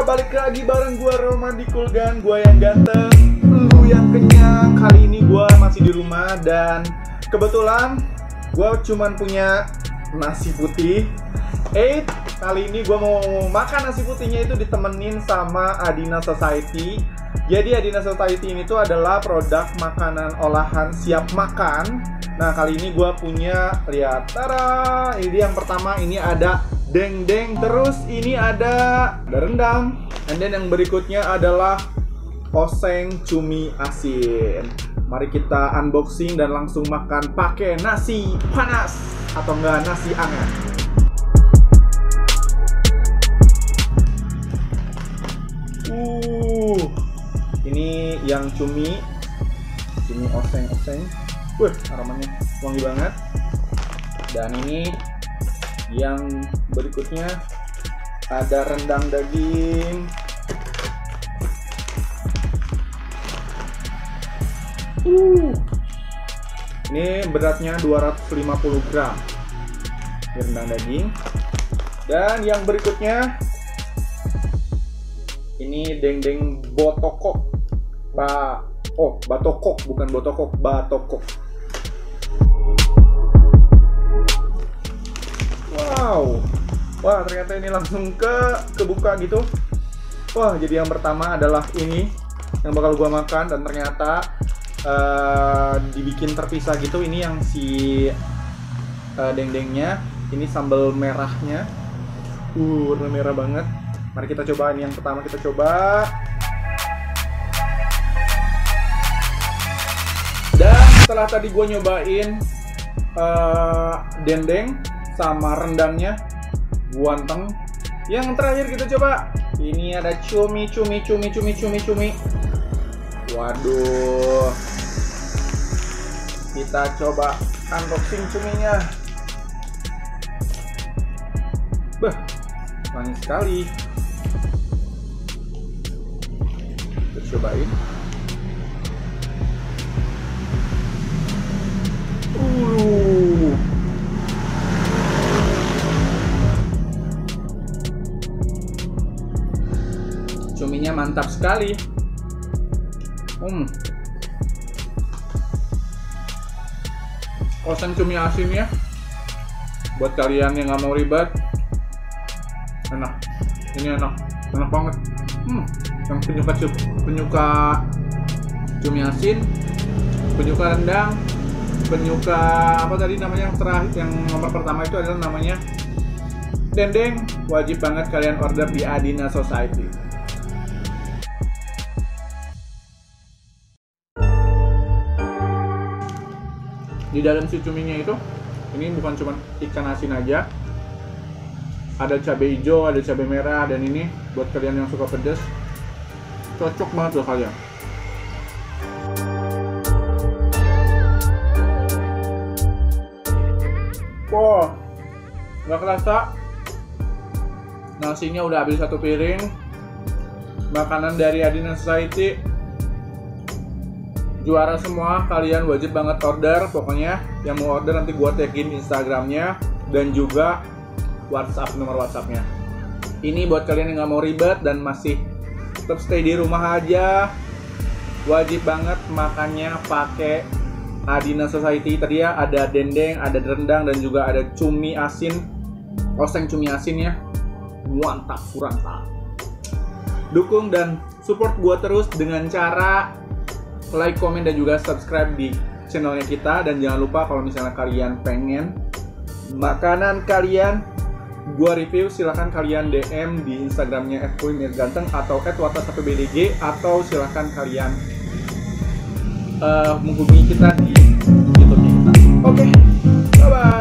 balik lagi bareng gua Roman di Kulgan, gua yang ganteng, lu yang kenyang. Kali ini gua masih di rumah dan kebetulan gua cuman punya nasi putih. Kali ini gua mau makan nasi putihnya itu ditemenin sama Adina Society. Jadi Adina Society ini tuh adalah produk makanan olahan siap makan. Nah kali ini gue punya, lihat, tara, ini yang pertama, ini ada dendeng, terus ini ada rendang, and then yang berikutnya adalah oseng cumi asin. Mari kita unboxing dan langsung makan pakai nasi panas atau enggak nasi hangat. Ini yang cumi oseng-oseng. Aromanya wangi banget. Dan ini yang berikutnya ada rendang daging. Ini beratnya 250 gram rendang daging. Dan yang berikutnya ini dendeng botokok. Batokok, bukan botokok, batokok. Wow, wah ternyata ini langsung kebuka gitu. Wah, jadi yang pertama adalah ini yang bakal gua makan, dan ternyata dibikin terpisah gitu. Ini yang si dendengnya, ini sambal merahnya, warna merah banget. Mari kita coba. Ini yang pertama kita coba. Dan setelah tadi gue nyobain dendeng sama rendangnya, guanteng. Yang terakhir kita coba. Ini ada cumi. Waduh. Kita coba unboxing cuminya. Manis sekali. Kita cobain. Cuminya mantap sekali. Oseng cumi asin ya. Buat kalian yang nggak mau ribet, enak. Ini enak banget. Yang penyuka cumi asin, penyuka rendang, penyuka apa tadi namanya yang terakhir, yang nomor pertama itu adalah namanya dendeng, wajib banget kalian order di Adina Society. Di dalam si cuminya itu, ini bukan cuma ikan asin aja, ada cabai hijau, ada cabai merah, dan ini buat kalian yang suka pedas, cocok banget loh kalian. Wow, nggak kerasa nasinya udah habis satu piring. Makanan dari Adina Society juara semua, kalian wajib banget order. Pokoknya yang mau order nanti gua tagin Instagramnya dan juga nomor WhatsAppnya. Ini buat kalian yang nggak mau ribet dan masih tetap stay di rumah aja, wajib banget makannya pakai Adina Society. Tadi ya ada dendeng, ada rendang, dan juga ada cumi asin, oseng cumi asin ya. Mantap, surantap. Dukung dan support gua terus dengan cara like, komen, dan juga subscribe di channelnya kita. Dan jangan lupa kalau misalnya kalian pengen makanan kalian gua review, silahkan kalian DM di Instagramnya @puimirganteng atau @watas1bdg, atau silahkan kalian menghubungi kita di YouTube-nya kita. Oke, bye-bye.